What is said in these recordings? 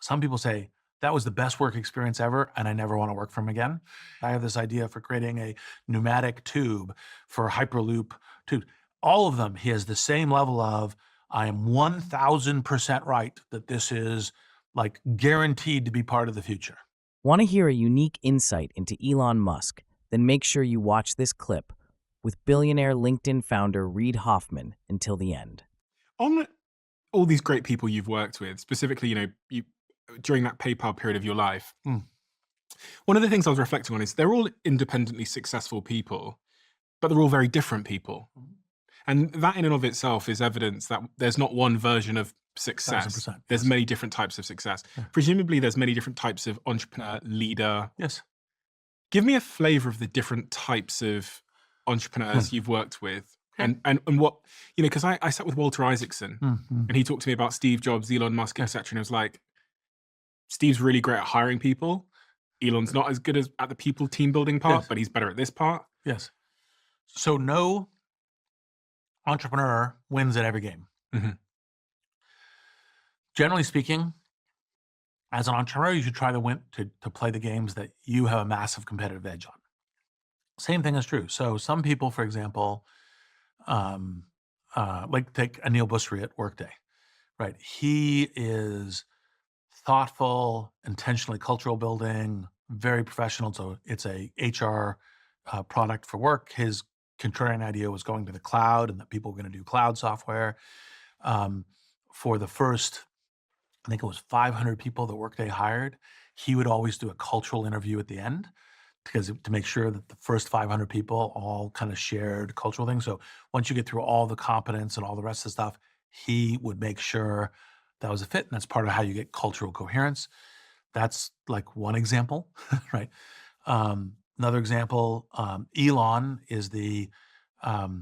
Some people say, that was the best work experience ever, and I never want to work for him again. I have this idea for creating a pneumatic tube for Hyperloop tube. All of them, he has the same level of, I am 1000% right that this is like guaranteed to be part of the future. Want to hear a unique insight into Elon Musk? Then make sure you watch this clip with billionaire LinkedIn founder Reid Hoffman until the end. On all these great people you've worked with, specifically, you during that PayPal period of your life, one of the things I was reflecting on is they're all independently successful people, but they're all very different people. And that in and of itself is evidence that there's not one version of success. 1000%, There's yes. many different types of success. Yeah. Presumably there's many different types of entrepreneur, leader. Yes. Give me a flavor of the different types of entrepreneurs you've worked with. Okay. And what, because I sat with Walter Isaacson and he talked to me about Steve Jobs, Elon Musk, etc. And it was like, Steve's really great at hiring people. Elon's not as good as at the people team building part, Yes. but he's better at this part. Yes. So no entrepreneur wins at every game. Generally speaking, as an entrepreneur, you should try to win to play the games that you have a massive competitive edge on. Same thing is true. So some people, for example, like take Anil Busri at Workday, right? He is thoughtful, intentionally cultural building, very professional. So it's a HR product for work. His contrarian idea was going to the cloud and that people were going to do cloud software. For the first, I think it was 500 people that Workday hired, he would always do a cultural interview at the end to make sure that the first 500 people all kind of shared cultural things. So once you get through all the competence and all the rest of the stuff, he would make sure that was a fit. And that's part of how you get cultural coherence. That's like one example, right? Another example, Elon is the, I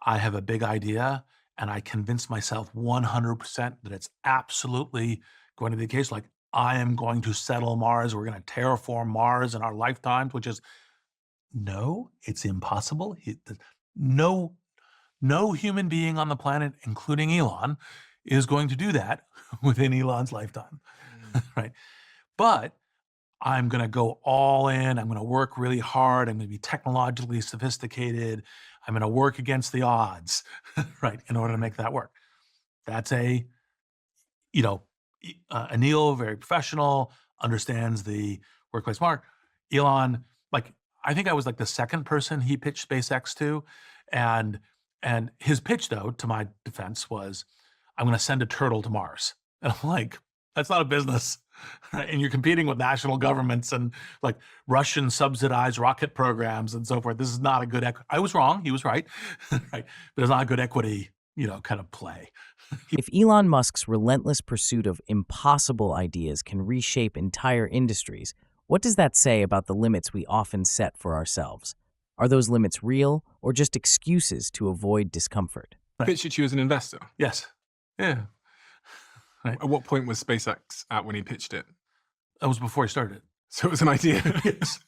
have a big idea and I convince myself 100% that it's absolutely going to be the case. Like, I am going to settle Mars. We're going to terraform Mars in our lifetimes, which is, no, it's impossible. No human being on the planet, including Elon, is going to do that within Elon's lifetime, right? But I'm going to go all in. I'm going to work really hard. I'm going to be technologically sophisticated. I'm going to work against the odds, right, in order to make that work. That's Anil, very professional, understands the workplace mark. Elon, I think I was like the second person he pitched SpaceX to. And his pitch, though, to my defense, was, I'm going to send a turtle to Mars. And I'm like, that's not a business. Right? And you're competing with national governments and like Russian subsidized rocket programs and so forth. This is not a good I was wrong. He was right. Right? But it's not a good equity, kind of play. If Elon Musk's relentless pursuit of impossible ideas can reshape entire industries, what does that say about the limits we often set for ourselves? Are those limits real or just excuses to avoid discomfort? Right. Pitched it to you as an investor? Yes. Yeah. Right. At what point was SpaceX at when he pitched it? That was before he started. So it was an idea. Yes.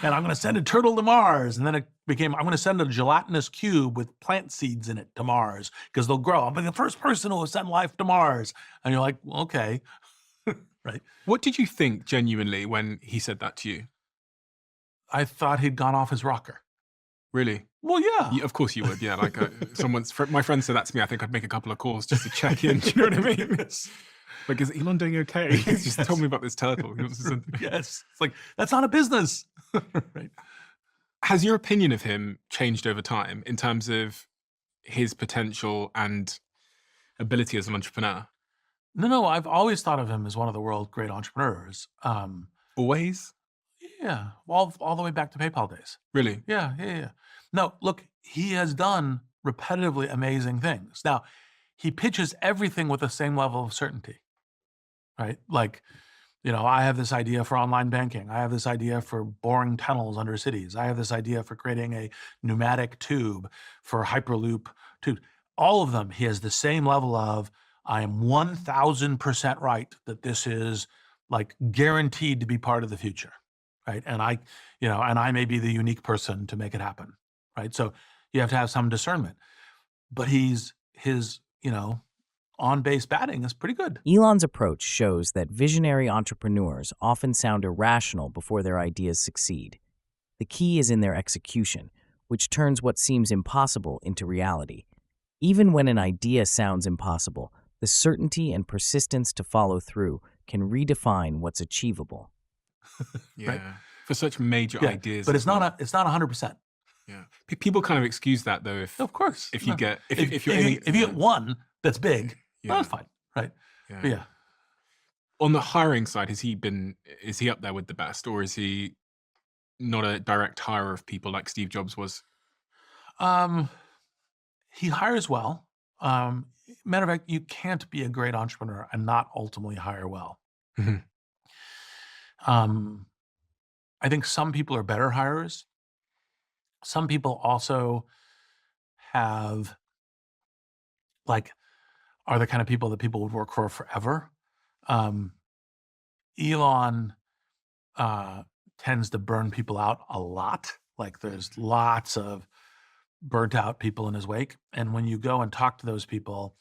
And I'm going to send a turtle to Mars. And then it became, I'm going to send a gelatinous cube with plant seeds in it to Mars because they'll grow. I'll be the first person who will send life to Mars. And you're like, well, okay. Right. What did you think genuinely when he said that to you? I thought he'd gone off his rocker. Really? Well, yeah. Of course you would. Yeah. Like my friend said that to me. I think I'd make a couple of calls just to check in. Do you know what I mean? Like, is Elon doing okay? He's just told me about this turtle. Yes. It's like, that's not a business. Right. Has your opinion of him changed over time in terms of his potential and ability as an entrepreneur? No. I've always thought of him as one of the world's great entrepreneurs. Always? Yeah. All the way back to PayPal days. Really? Yeah. No, look, he has done repetitively amazing things. Now, he pitches everything with the same level of certainty. Right? Like, I have this idea for online banking. I have this idea for boring tunnels under cities. I have this idea for creating a pneumatic tube for Hyperloop tube. All of them, he has the same level of, I am 1000% right that this is like guaranteed to be part of the future. Right. And I may be the unique person to make it happen. Right. So you have to have some discernment. But his on-base batting is pretty good. Elon's approach shows that visionary entrepreneurs often sound irrational before their ideas succeed. The key is in their execution, which turns what seems impossible into reality. Even when an idea sounds impossible, the certainty and persistence to follow through can redefine what's achievable. Yeah. Right? For such major ideas. But as well. it's not 100%. Yeah. People kind of excuse that though. Of course. If you get if if you're you get one that's big, Yeah. that's fine, right? Yeah. But yeah. On the hiring side, is he up there with the best, or is he not a direct hire of people like Steve Jobs was? He hires well. Matter of fact, you can't be a great entrepreneur and not ultimately hire well. Mhm. I think some people are better hirers. Some people also have, like, are the kind of people that people would work for forever. Elon tends to burn people out a lot. Like, there's lots of burnt out people in his wake. And when you go and talk to those people,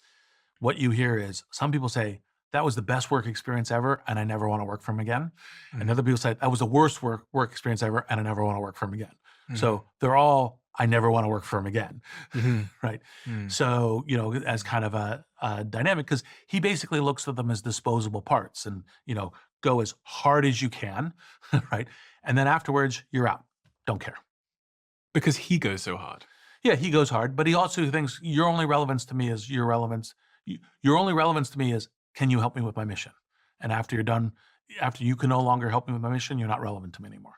what you hear is some people say, that was the best work experience ever, and I never want to work for him again. And other people say, that was the worst work experience ever, and I never want to work for him again. So they're all, I never want to work for him again, right? So, as kind of a dynamic, because he basically looks at them as disposable parts and, go as hard as you can, right? And then afterwards, you're out. Don't care. Because he goes so hard. Yeah, he goes hard, but he also thinks your only relevance to me is your relevance. Your only relevance to me is, can you help me with my mission? And after you're done, after you can no longer help me with my mission, you're not relevant to me anymore.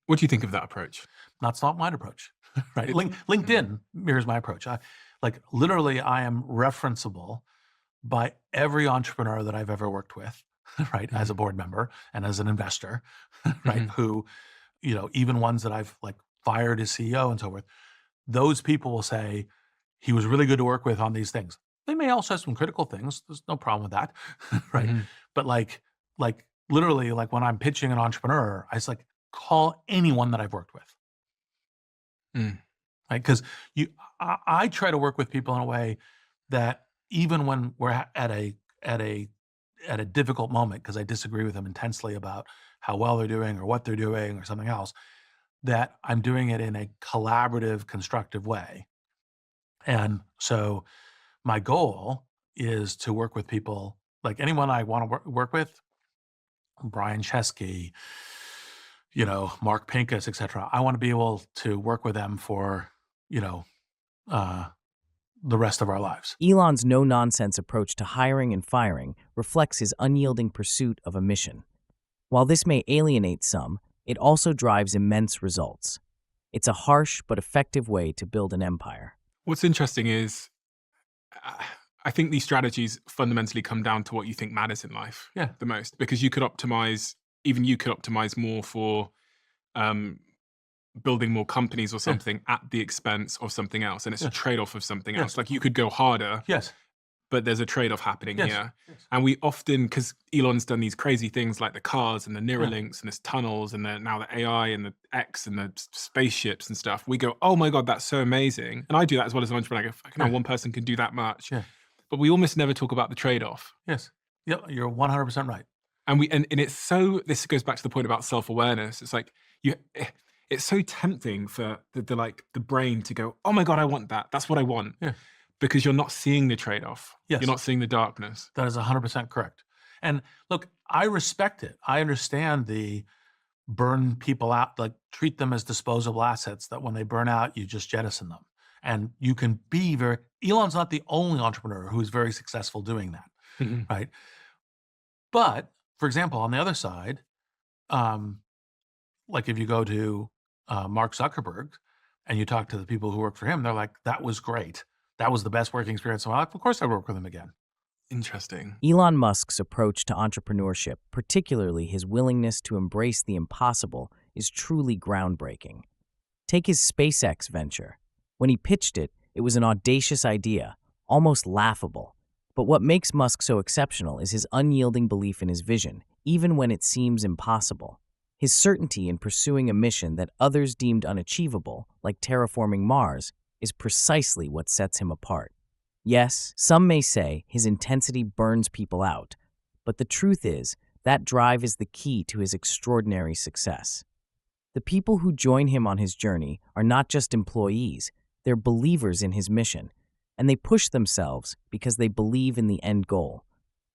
What do you think of that approach? That's not my approach, right? LinkedIn mirrors my approach. Literally, I am referenceable by every entrepreneur that I've ever worked with, right? As a board member and as an investor, right? Who, even ones that I've fired as CEO and so forth, those people will say, he was really good to work with on these things. They may also have some critical things. There's no problem with that, right? But literally, when I'm pitching an entrepreneur, I just call anyone that I've worked with, right? Because I try to work with people in a way that even when we're at a difficult moment, because I disagree with them intensely about how well they're doing or what they're doing or something else, that I'm doing it in a collaborative, constructive way. And so my goal is to work with people, like anyone I want to work with, Brian Chesky, Mark Pincus, et cetera. I want to be able to work with them for, the rest of our lives. Elon's no-nonsense approach to hiring and firing reflects his unyielding pursuit of a mission. While this may alienate some, it also drives immense results. It's a harsh but effective way to build an empire. What's interesting is, I think these strategies fundamentally come down to what you think matters in life the most. Because you could optimize more for building more companies or something at the expense of something else. And it's a trade-off of something else. Like you could go harder. Yes. But there's a trade-off happening here. Yes. And we often, because Elon's done these crazy things like the cars and the Neuralinks and there's tunnels and now the AI and the X and the spaceships and stuff, we go, oh my God, that's so amazing. And I do that as well as an entrepreneur. I go, fucking hell, one person can do that much. Yeah. But we almost never talk about the trade-off. Yes. Yep. You're 100% right. And it's so, this goes back to the point about self-awareness. It's like, it's so tempting for the brain to go, oh my God, I want that. That's what I want. Yeah. Because you're not seeing the trade-off. Yes. You're not seeing the darkness. That is 100% correct. And look, I respect it. I understand the burn people out, treat them as disposable assets that when they burn out, you just jettison them. And you can be Elon's not the only entrepreneur who's very successful doing that, right? But, for example, on the other side, if you go to Mark Zuckerberg and you talk to the people who work for him, they're like, that was great. That was the best working experience of my life. Of course, I work with him again. Interesting. Elon Musk's approach to entrepreneurship, particularly his willingness to embrace the impossible, is truly groundbreaking. Take his SpaceX venture. When he pitched it, it was an audacious idea, almost laughable. But what makes Musk so exceptional is his unyielding belief in his vision, even when it seems impossible. His certainty in pursuing a mission that others deemed unachievable, like terraforming Mars, is precisely what sets him apart. Yes, some may say his intensity burns people out, but the truth is that drive is the key to his extraordinary success. The people who join him on his journey are not just employees, they're believers in his mission, and they push themselves because they believe in the end goal.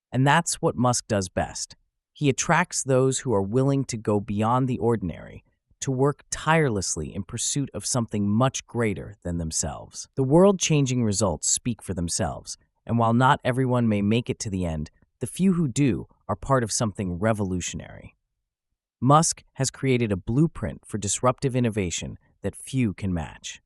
And that's what Musk does best. He attracts those who are willing to go beyond the ordinary, to work tirelessly in pursuit of something much greater than themselves. The world-changing results speak for themselves, and while not everyone may make it to the end, the few who do are part of something revolutionary. Musk has created a blueprint for disruptive innovation that few can match.